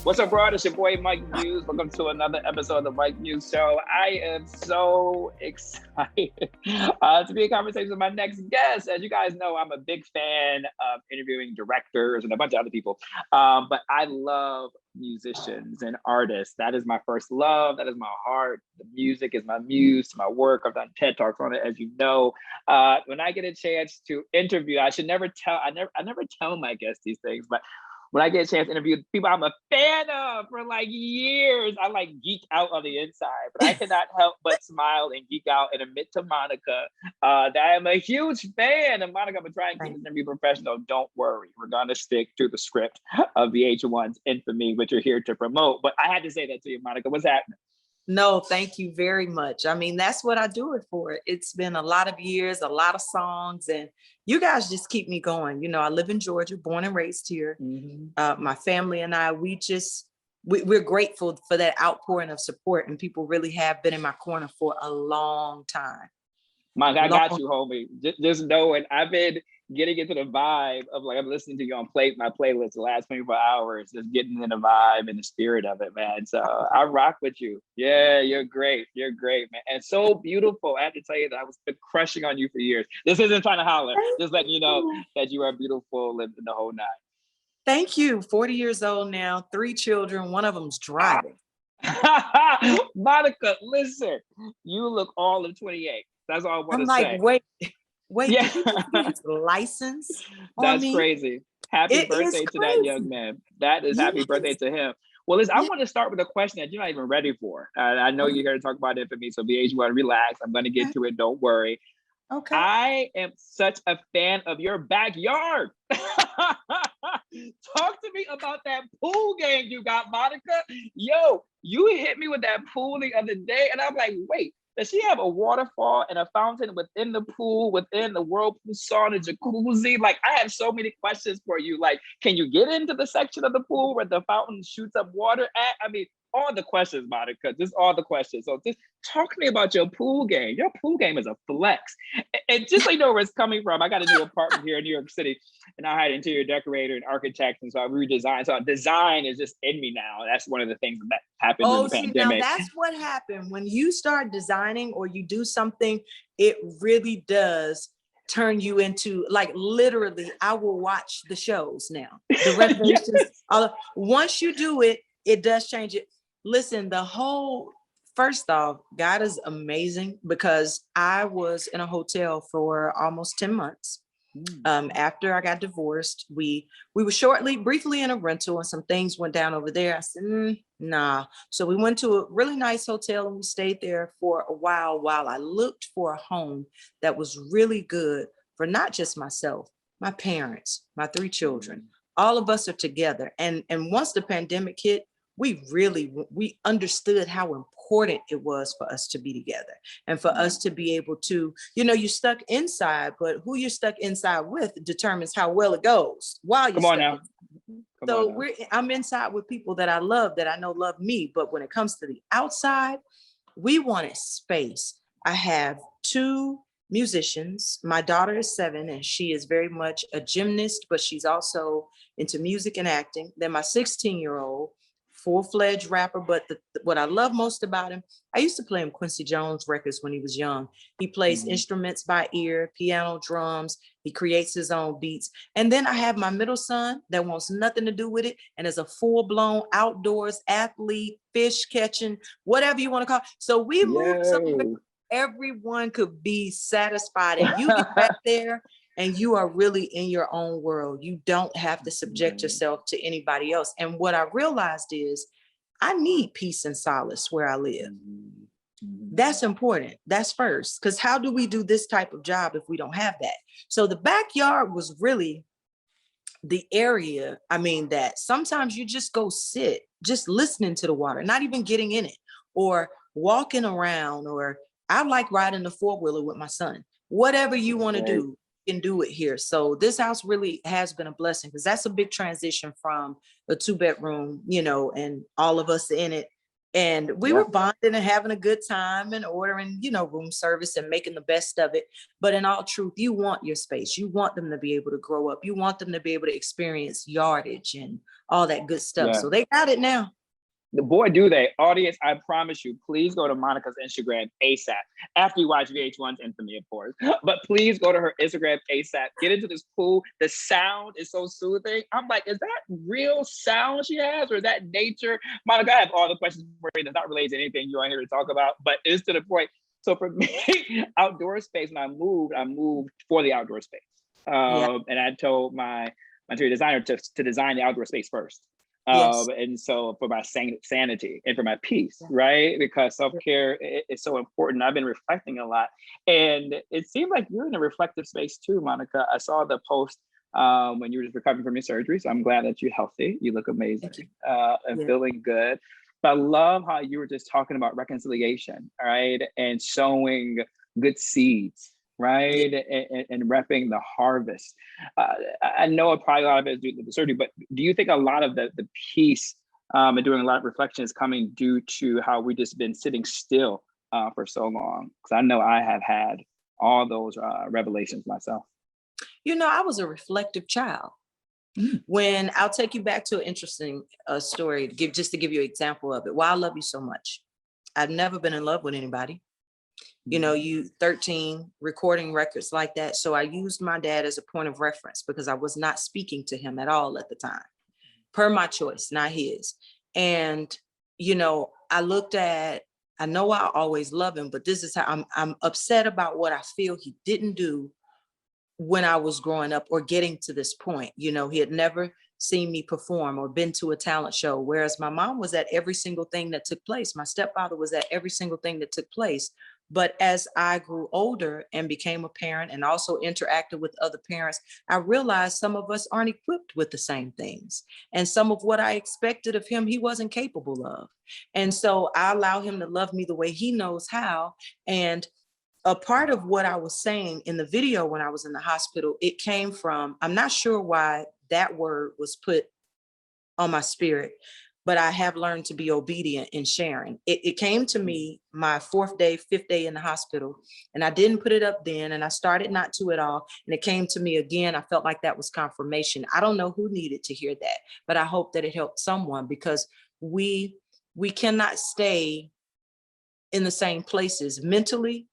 What's up, bro? It's your boy, Mike Muse. Welcome to another episode of the Mike Muse Show. I am so excited to be in conversation with my next guest. As you guys know, I'm a big fan of interviewing directors and a bunch of other people, but I love musicians and artists. That is my first love. That is my heart. The music is my muse to my work. I've done TED Talks on it, as you know. When I get a chance to interview, I never tell my guests these things, but when I get a chance to interview people I'm a fan of for like years, I like geek out on the inside, but I cannot help but smile and geek out and admit to Monica that I am a huge fan. And Monica, I'm trying to keep this interview professional. Don't worry, we're gonna stick to the script of VH1's Infamy, which you're here to promote. But I had to say that to you, Monica. What's happening? No, thank you very much. I mean, that's what I do it for. It's been a lot of years, a lot of songs, and you guys just keep me going. You know, I live in Georgia, born and raised here. Mm-hmm. My family and I, we're grateful for that outpouring of support, and people really have been in my corner for a long time. Mike, I got you, homie. Just knowing I've been getting into the vibe of like I'm listening to you on my playlist the last 24 hours, just getting in the vibe and the spirit of it, man. So I rock with you. Yeah, you're great. You're great, man. And so beautiful. I have to tell you that I was been crushing on you for years. This isn't trying to holler, just letting you know that you are beautiful and the whole nine. Thank you. 40 years old now, 3 children. One of them's driving. Monica, listen, you look all of 28. That's all I want to say. Wait, yeah. Did he just get his license? That's crazy. Happy birthday to that young man. That is happy birthday to him. Well, listen, I want to start with a question that you're not even ready for. I know you're going to talk about it for me, so VH1, relax. I'm going to get to it. Don't worry. Okay. I am such a fan of your backyard. Talk to me about that pool game you got, Monica. Yo, you hit me with that pool the other day, and I'm like, wait. Does she have a waterfall and a fountain within the pool, within the whirlpool, sauna, jacuzzi? Like, I have so many questions for you. Like, can you get into the section of the pool where the fountain shoots up water at? I mean, all the questions, Monica, just all the questions. So just talk to me about your pool game. Your pool game is a flex. And just so you know where it's coming from, I got a new apartment here in New York City, and I had an interior decorator and architect, and so I redesigned. So design is just in me now. That's one of the things that happened in the pandemic. Now that's what happened. When you start designing or you do something, it really does turn you into, like, literally, I will watch the shows now. The renovations. Once you do it, it does change it. Listen, first off, God is amazing, because I was in a hotel for almost 10 months. After I got divorced, we were briefly in a rental, and some things went down over there. I said, nah. So we went to a really nice hotel, and we stayed there for a while I looked for a home that was really good for not just myself, my parents, my 3 children. All of us are together. And once the pandemic hit, we understood how important it was for us to be together and for us to be able to, you're stuck inside, but who you're stuck inside with determines how well it goes while you're stuck. So I'm inside with people that I love, that I know love me. But when it comes to the outside, we wanted space. I have 2 musicians. My daughter is 7, and she is very much a gymnast, but she's also into music and acting. Then my 16-year-old, full-fledged rapper, but what I love most about him, I used to play him Quincy Jones records when he was young. He plays instruments by ear, piano, drums. He creates his own beats. And then I have my middle son that wants nothing to do with it and is a full-blown outdoors athlete, fish catching, whatever you want to call it. So we moved somewhere everyone could be satisfied, and you get back there and you are really in your own world. You don't have to subject yourself to anybody else. And what I realized is I need peace and solace where I live. That's important. That's first. Because how do we do this type of job if we don't have that? So the backyard was really the area, that sometimes you just go sit, just listening to the water, not even getting in it, or walking around, or I like riding the 4-wheeler with my son. Whatever you want to do, can do it here. So this house really has been a blessing, because that's a big transition from a 2-bedroom, and all of us in it, And we were bonding and having a good time and ordering, room service and making the best of it. But in all truth, you want your space. You want them to be able to grow up. You want them to be able to experience yardage and all that good stuff. Yeah. So they got it now. The boy, do they. Audience, I promise you, please go to Monica's Instagram ASAP. After you watch VH1's Infamy, of course. But please go to her Instagram ASAP. Get into this pool. The sound is so soothing. I'm like, is that real sound she has, or is that nature? Monica, I have all the questions for you that's not related to anything you're on here to talk about, but it's to the point. So for me, outdoor space, when I moved for the outdoor space. And I told my interior designer to design the outdoor space first. And so for my sanity and for my peace, right? Because self-care is so important. I've been reflecting a lot, and it seemed like you're in a reflective space too, Monica. I saw the post when you were just recovering from your surgery, so I'm glad that you're healthy. You look amazing and feeling good. But I love how you were just talking about reconciliation, right? And sowing good seeds, right? And repping the harvest. I know probably a lot of it is due to the surgery, but do you think a lot of the peace and doing a lot of reflection is coming due to how we just been sitting still for so long? Because I know I have had all those revelations myself. I was a reflective child. When I'll take you back to an interesting story, just to give you an example of it. Why I love you so much. I've never been in love with anybody. You 13 recording records like that. So I used my dad as a point of reference because I was not speaking to him at all at the time, per my choice, not his. And, I know I always love him, but this is how I'm upset about what I feel he didn't do when I was growing up or getting to this point. He had never seen me perform or been to a talent show, whereas my mom was at every single thing that took place. My stepfather was at every single thing that took place. But as I grew older and became a parent and also interacted with other parents, I realized some of us aren't equipped with the same things. And some of what I expected of him, he wasn't capable of. And so I allow him to love me the way he knows how. And a part of what I was saying in the video when I was in the hospital, it came from, I'm not sure why that word was put on my spirit, but I have learned to be obedient in sharing. It came to me my fifth day in the hospital, and I didn't put it up then, and I started not to at all. And it came to me again. I felt like that was confirmation. I don't know who needed to hear that, but I hope that it helped someone, because we cannot stay in the same places mentally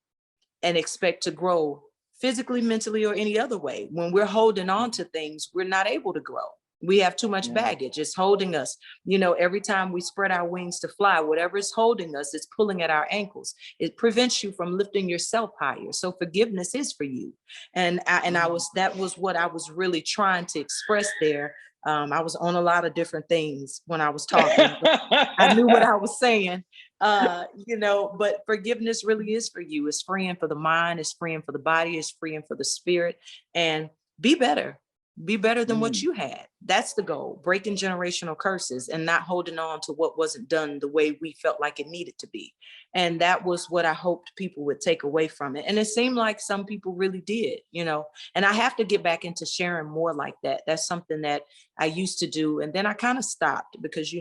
and expect to grow physically, mentally, or any other way. When we're holding on to things, we're not able to grow. We have too much baggage. It's holding us. Every time we spread our wings to fly, whatever is holding us is pulling at our ankles. It prevents you from lifting yourself higher. So forgiveness is for you. And that was what I was really trying to express there. I was on a lot of different things when I was talking. I knew what I was saying. But forgiveness really is for you. It's freeing for the mind, it's freeing for the body, it's freeing for the spirit. And be better than what you had. That's the goal. Breaking generational curses and not holding on to what wasn't done the way we felt like it needed to be. And that was what I hoped people would take away from it. And it seemed like some people really did, and I have to get back into sharing more like that. That's something that I used to do. And then I kind of stopped because,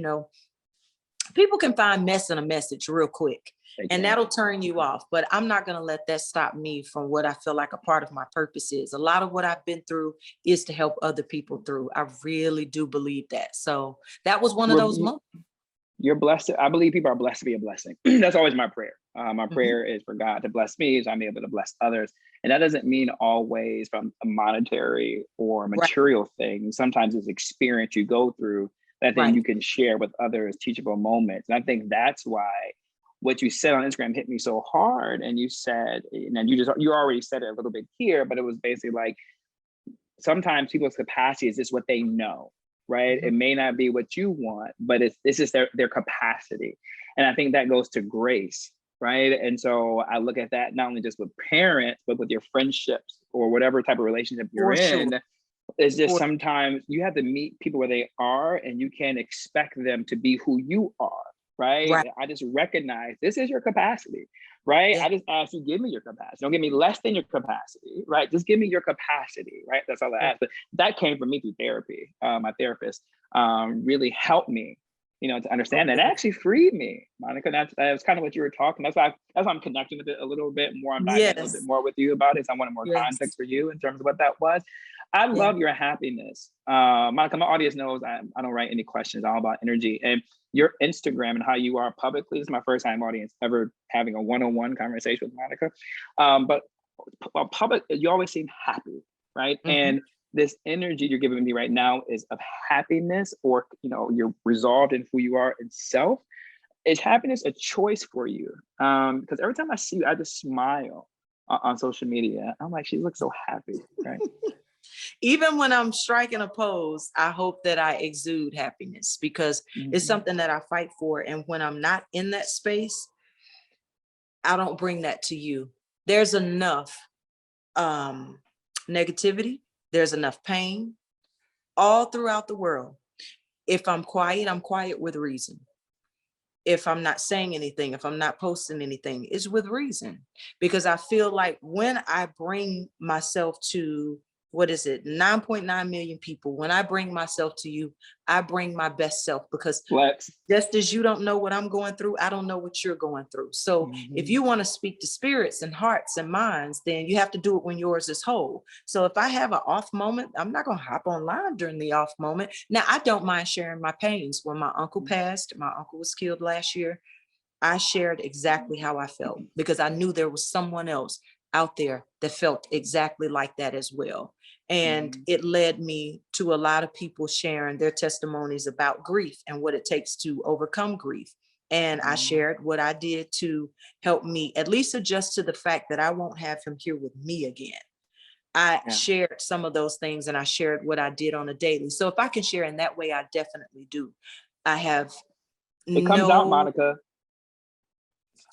people can find mess in a message real quick, and that'll turn you off. But I'm not going to let that stop me from what I feel like a part of my purpose is. A lot of what I've been through is to help other people through. I really do believe that. So that was one of those moments. You're blessed. I believe people are blessed to be a blessing. That's always my prayer. My prayer is for God to bless me so I'm able to bless others. And that doesn't mean always from a monetary or material thing. Sometimes it's experience you go through that then you can share with others, teachable moments. And I think that's why what you said on Instagram hit me so hard. And you said, and you already said it a little bit here, but it was basically like, sometimes people's capacity is just what they know, right? It may not be what you want, but it's just their capacity. And I think that goes to grace, right? And so I look at that not only just with parents, but with your friendships or whatever type of relationship you're in. It's just sometimes you have to meet people where they are, and you can't expect them to be who you are, right? I just recognize this is your capacity, right? I just ask you, give me your capacity. Don't give me less than your capacity, right? Just give me your capacity, right? That's all I ask. But that came from me through therapy. My therapist really helped me to understand that. It actually freed me, Monica. That's kind of what you were talking. That's why I'm connecting with it a little bit more. I'm diving in a little bit more with you about it. So I wanted more context for you in terms of what that was. I love your happiness. Monica, my audience knows I don't write any questions, all about energy. And your Instagram and how you are publicly, this is my first time audience ever having a one-on-one conversation with Monica. But public, you always seem happy, right? Mm-hmm. And this energy you're giving me right now is of happiness, or you're resolved in who you are in self. Is happiness a choice for you? Because every time I see you, I just smile on social media. I'm like, she looks so happy, right? Even when I'm striking a pose, I hope that I exude happiness, because it's something that I fight for. And when I'm not in that space, I don't bring that to you. There's enough negativity. There's enough pain all throughout the world. If I'm quiet with reason. If I'm not saying anything, if I'm not posting anything, it's with reason. Because I feel like when I bring myself to 9.9 million people, when I bring myself to you, I bring my best self, because just as you don't know what I'm going through, I don't know what you're going through. So if you want to speak to spirits and hearts and minds, then you have to do it when yours is whole. So if I have an off moment, I'm not going to hop online during the off moment. Now, I don't mind sharing my pains. When my uncle passed, my uncle was killed last year, I shared exactly how I felt, because I knew there was someone else out there that felt exactly like that as well. And it led me to a lot of people sharing their testimonies about grief and what it takes to overcome grief. And I shared what I did to help me at least adjust to the fact that I won't have him here with me again. I shared some of those things, and I shared what I did on a daily. So if I can share in that way, I definitely do. I have it comes out, Monica.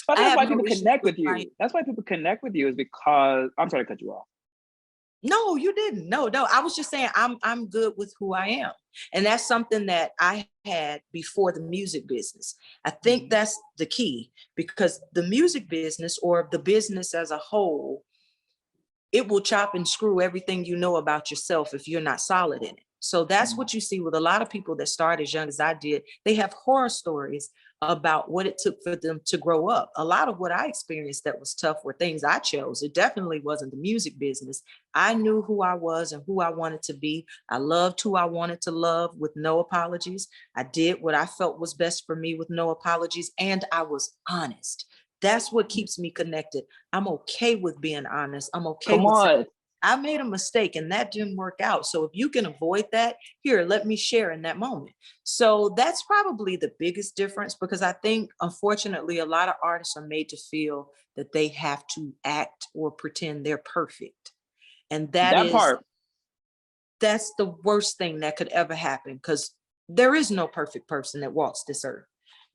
But that's why people connect with you. That's why people connect with you, is because I'm sorry to cut you off. No, you didn't. No. I was just saying I'm good with who I am. And that's something that I had before the music business. I think that's the key, because the music business, or the business as a whole, it will chop and screw everything you know about yourself if you're not solid in it. So that's what you see with a lot of people that start as young as I did. They have horror stories about what it took for them to grow up. A lot of what I experienced that was tough were things I chose. It definitely wasn't the music business. I knew who I was and who I wanted to be. I loved who I wanted to love with no apologies. I did what I felt was best for me with no apologies. And I was honest. That's what keeps me connected. I'm okay with being honest. I'm okay with saying, I made a mistake and that didn't work out. So if you can avoid that, here, let me share in that moment. So that's probably the biggest difference, because I think, unfortunately, a lot of artists are made to feel that they have to act or pretend they're perfect. And that's the worst thing that could ever happen, because there is no perfect person that walks this earth.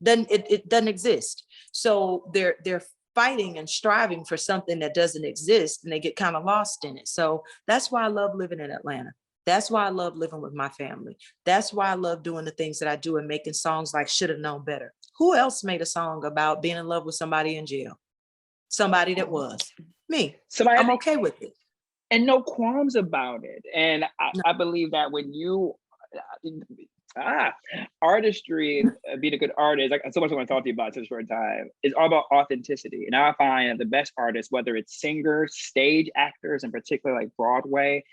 Then it doesn't exist. So they're fighting and striving for something that doesn't exist, and they get kind of lost in it. So that's why I love living in Atlanta. That's why I love living with my family. That's why I love doing the things that I do and making songs like Should Have Known Better. Who else made a song about being in love with somebody in jail? Somebody that was me. I'm okay with it. And no qualms about it. And I believe that when you artistry, being a good artist, like so much I want to talk to you about such a short time, is all about authenticity. And I find the best artists, whether it's singers, stage actors, in particular, like Broadway,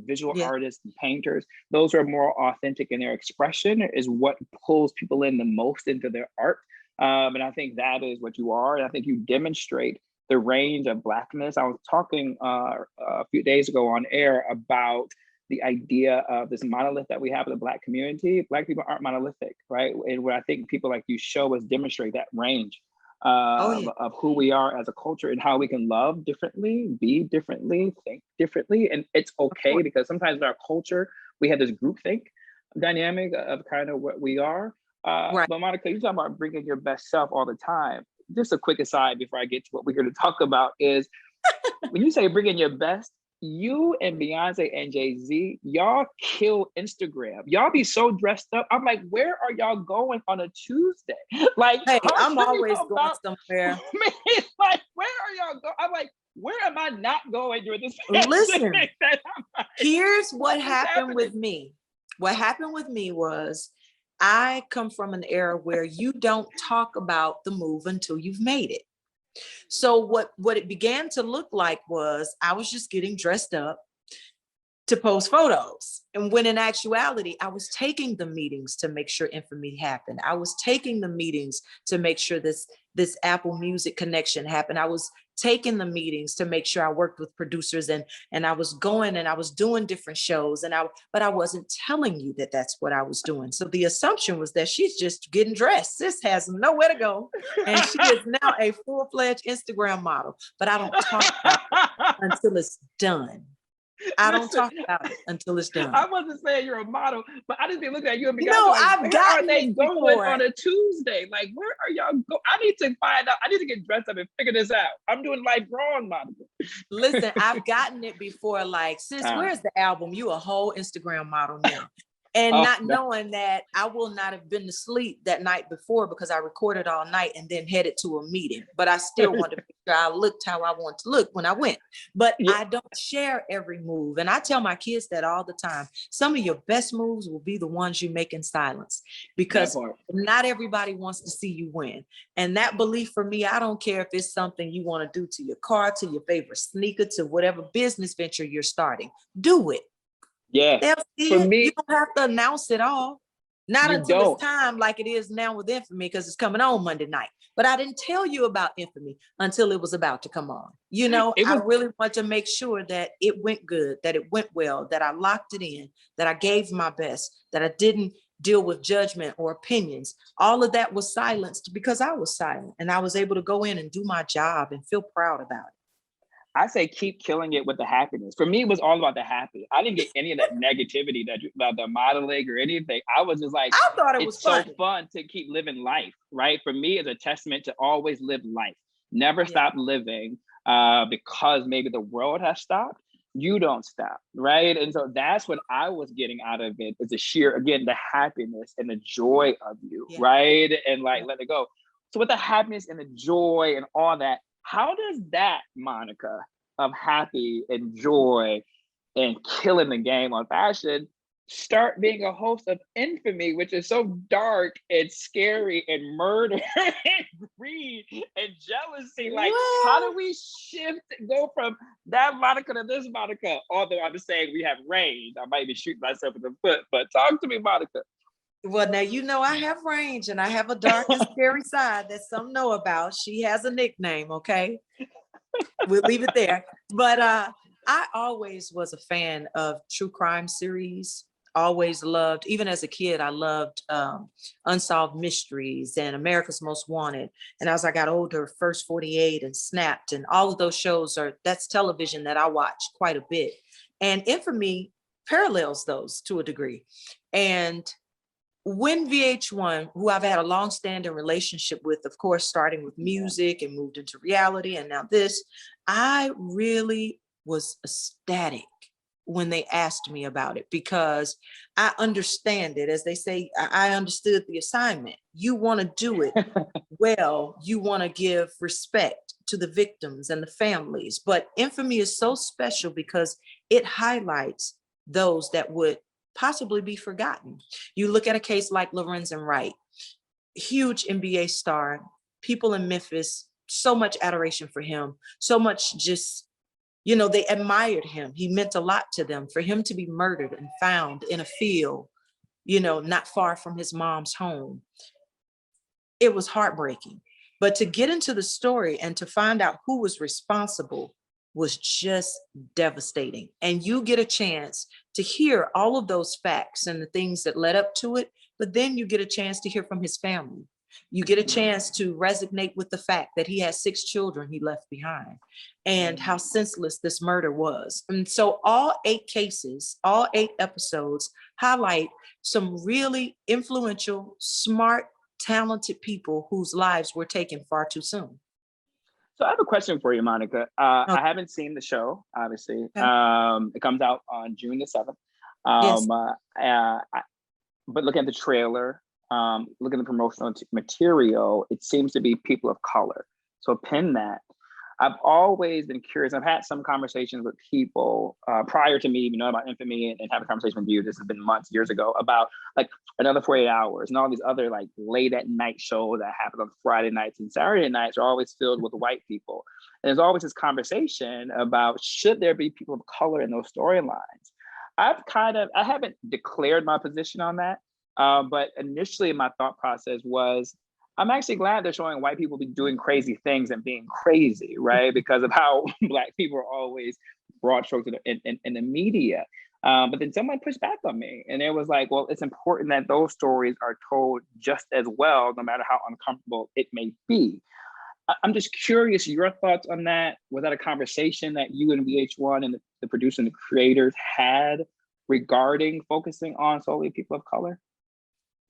visual artists and painters, those who are more authentic in their expression is what pulls people in the most into their art. And I think that is what you are. And I think you demonstrate the range of Blackness. I was talking a few days ago on air about the idea of this monolith that we have in the Black community. Black people aren't monolithic, right? And what I think people like you show us demonstrate that range of who we are as a culture and how we can love differently, be differently, think differently. And it's okay, because sometimes in our culture, we have this groupthink dynamic of kind of what we are. But Monica, you talk about bringing your best self all the time. Just a quick aside before I get to what we're going to talk about is, when you say bringing your best, you and Beyonce and Jay-Z, y'all kill Instagram. Y'all be so dressed up. I'm like, where are y'all going on a Tuesday? Like, hey, I'm always going somewhere. Like, where are y'all going? I'm like, where am I not going during this? Listen, here's what happened with me. What happened with me was, I come from an era where you don't talk about the move until you've made it. So what it began to look like was I was just getting dressed up to post photos. And when in actuality, I was taking the meetings to make sure infamy happened. I was taking the meetings to make sure this Apple Music connection happened. I was taking the meetings to make sure I worked with producers, and I was going and I was doing different shows, but I wasn't telling you that that's what I was doing. So the assumption was that she's just getting dressed. Sis has nowhere to go. And she is now a full-fledged Instagram model, but I don't talk about it until it's done. I don't talk about it until it's done. I wasn't saying you're a model, but I just be looking at you and be I've where gotten are they going before. on a Tuesday? Like, where are y'all going? I need to find out. I need to get dressed up and figure this out. I'm doing life wrong, Monica. Listen, I've gotten it before. Like, sis, where's the album? You a whole Instagram model now. And not knowing that I will not have been to sleep that night before because I recorded all night and then headed to a meeting. But I still wanted to make sure I looked how I want to look when I went. But I don't share every move. And I tell my kids that all the time. Some of your best moves will be the ones you make in silence, because not everybody wants to see you win. And that belief for me, I don't care if it's something you want to do to your car, to your favorite sneaker, to whatever business venture you're starting. Do it. Yeah. For me, you don't have to announce it all. Not until it's time, like it is now with Infamy, because it's coming on Monday night. But I didn't tell you about Infamy until it was about to come on. I really want to make sure that it went good, that it went well, that I locked it in, that I gave my best, that I didn't deal with judgment or opinions. All of that was silenced because I was silent, and I was able to go in and do my job and feel proud about it. I say keep killing it with the happiness. For me, it was all about the happy. I didn't get any of that negativity about the modeling or anything. I was just like, I thought it was so fun to keep living life, right? For me, it's a testament to always live life. Never stop living because maybe the world has stopped. You don't stop, right? And so that's what I was getting out of it, is the sheer, again, the happiness and the joy of you, right? And like, let it go. So with the happiness and the joy and all that, how does that, Monica, of happy and joy and killing the game on fashion, start being a host of Infamy, which is so dark and scary and murder and greed and jealousy? Like, how do we go from that Monica to this Monica? Although I'm just saying we have range. I might be shooting myself in the foot, but talk to me, Monica. Well, now, I have range, and I have a dark and scary side that some know about. She has a nickname, okay? We'll leave it there. But I always was a fan of true crime series. Always loved, even as a kid, I loved Unsolved Mysteries and America's Most Wanted. And as I got older, First 48 and Snapped, and all of those shows that's television that I watch quite a bit. And Infamy parallels those to a degree. And when VH1, who I've had a long-standing relationship with, of course, starting with music and moved into reality and now this, I really was ecstatic when they asked me about it, because I understand it. As they say, I understood the assignment. You want to do it well. You want to give respect to the victims and the families. But Infamy is so special because it highlights those that would possibly be forgotten. You look at a case like Lorenzen Wright, huge NBA star, people in Memphis, so much adoration for him, so much just, they admired him. He meant a lot to them. For him to be murdered and found in a field, not far from his mom's home, it was heartbreaking. But to get into the story and to find out who was responsible was just devastating. And you get a chance to hear all of those facts and the things that led up to it, but then you get a chance to hear from his family. You get a chance to resonate with the fact that he has 6 children he left behind and how senseless this murder was. And so all 8 cases, all 8 episodes highlight some really influential, smart, talented people whose lives were taken far too soon. So I have a question for you, Monica. I haven't seen the show, obviously. Okay. It comes out on June the 7th. Yes. But looking at the trailer, looking at the promotional material, it seems to be people of color. So pin that. I've always been curious. I've had some conversations with people prior to me even knowing about Infamy and have a conversation with you. This has been months, years ago, about like Another 48 Hours and all these other like late at night shows that happen on Friday nights and Saturday nights are always filled with white people. And there's always this conversation about should there be people of color in those storylines? I haven't declared my position on that. But initially my thought process was, I'm actually glad they're showing white people be doing crazy things and being crazy, right? Because of how Black people are always broad strokes in the media. But then someone pushed back on me and it was like, well, it's important that those stories are told just as well, no matter how uncomfortable it may be. I'm just curious, your thoughts on that. Was that a conversation that you and VH1 and the producer and the creators had regarding focusing on solely people of color?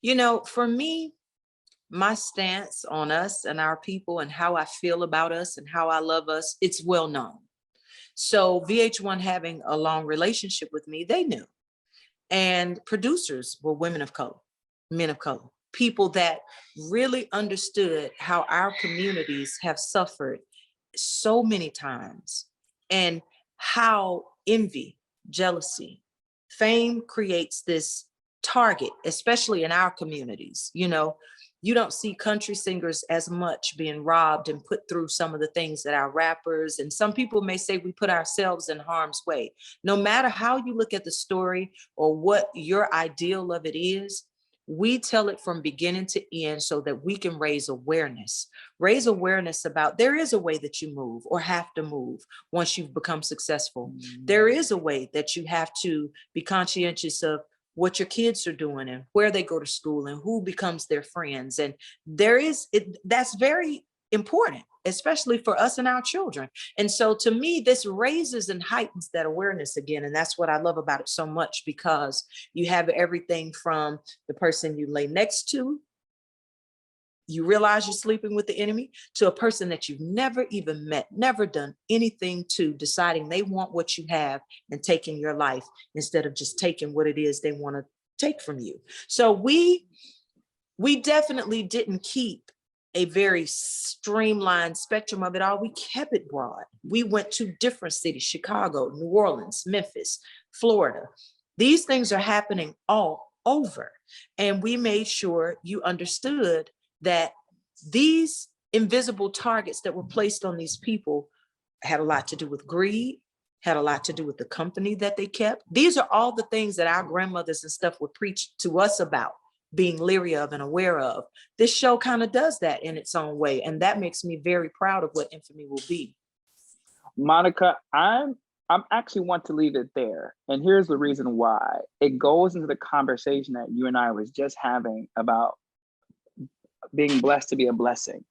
You know, for me, my stance on us and our people and how I feel about us and how I love us, it's well known. So VH1 having a long relationship with me, they knew. And producers were women of color, men of color, people that really understood how our communities have suffered so many times and how envy, jealousy, fame creates this target, especially in our communities. You know, you don't see country singers as much being robbed and put through some of the things that our rappers, and some people may say we put ourselves in harm's way. No matter how you look at the story or what your ideal of it is, we tell it from beginning to end so that we can raise awareness about there is a way that you move or have to move once you've become successful. There is a way that you have to be conscientious of what your kids are doing and where they go to school and who becomes their friends. And that's very important, especially for us and our children. And so to me, this raises and heightens that awareness again. And that's what I love about it so much, because you have everything from the person you lay next to, you realize you're sleeping with the enemy, to a person that you've never even met, never done anything to, deciding they want what you have and taking your life instead of just taking what it is they want to take from you. So we definitely didn't keep a very streamlined spectrum of it all. We kept it broad. We went to different cities: Chicago, New Orleans, Memphis, Florida. These things are happening all over. And we made sure you understood that these invisible targets that were placed on these people had a lot to do with greed, had a lot to do with the company that they kept. These are all the things that our grandmothers and stuff would preach to us about being leery of and aware of. This show kind of does that in its own way. And that makes me very proud of what Infamy will be. Monica, I'm actually want to leave it there. And here's the reason why. It goes into the conversation that you and I was just having about being blessed to be a blessing.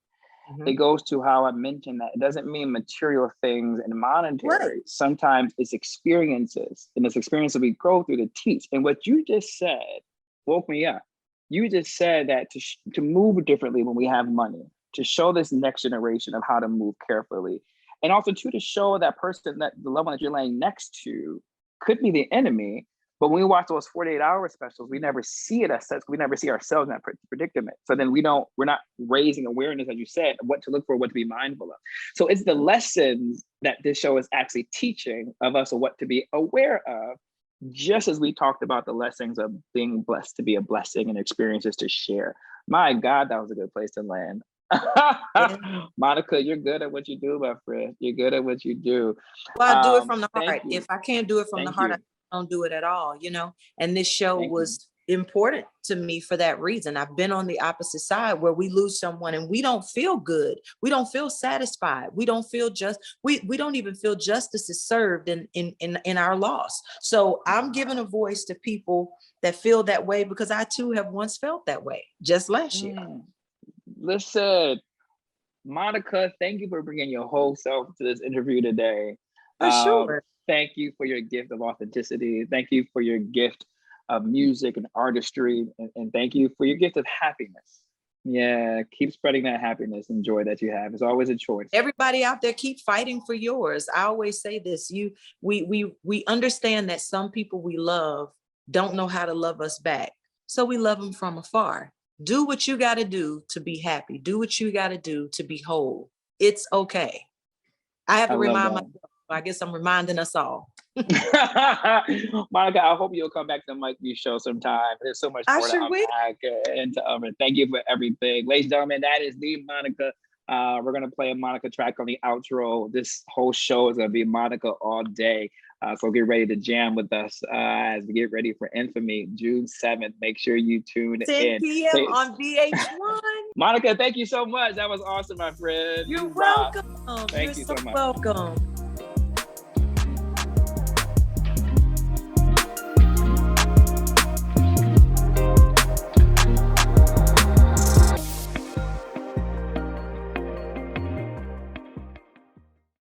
It goes to how I mentioned that it doesn't mean material things and monetary. Right. Sometimes it's experiences, and it's experiences we go through to teach. And what you just said woke me up. You just said that to move differently when we have money, to show this next generation of how to move carefully. And also too, to show that person that the loved one that you're laying next to could be the enemy. But when we watch those 48-hour specials, we never see it as such. We never see ourselves in that predicament. So then we're not raising awareness, as you said, of what to look for, what to be mindful of. So it's the lessons that this show is actually teaching of us, of what to be aware of, just as we talked about the lessons of being blessed to be a blessing and experiences to share. My God, that was a good place to land. Monica, you're good at what you do, my friend. You're good at what you do. Well, I do it from the heart. If I can't do it from the heart, I don't do it at all, you know? And this show was important to me for that reason. I've been on the opposite side where we lose someone and we don't feel good. We don't feel satisfied. We don't feel we don't even feel justice is served in our loss. So I'm giving a voice to people that feel that way, because I too have once felt that way just last year. Listen, Monica, thank you for bringing your whole self to this interview today. For sure. Thank you for your gift of authenticity. Thank you for your gift of music and artistry. And thank you for your gift of happiness. Yeah, keep spreading that happiness and joy that you have. It's always a choice. Everybody out there, keep fighting for yours. I always say this, we understand that some people we love don't know how to love us back. So we love them from afar. Do what you got to do to be happy. Do what you got to do to be whole. It's okay. I have to remind myself. I guess I'm reminding us all. Monica, I hope you'll come back to the Mike Muse show sometime. There's so much more to unpack and to thank you for everything. Ladies and gentlemen, that is the Monica. We're going to play a Monica track on the outro. This whole show is going to be Monica all day. So get ready to jam with us as we get ready for Infamy, June 7th. Make sure you tune 10 in. 10 p.m. on VH1. Monica, thank you so much. That was awesome, my friend. You're welcome. Thank you so much. Welcome.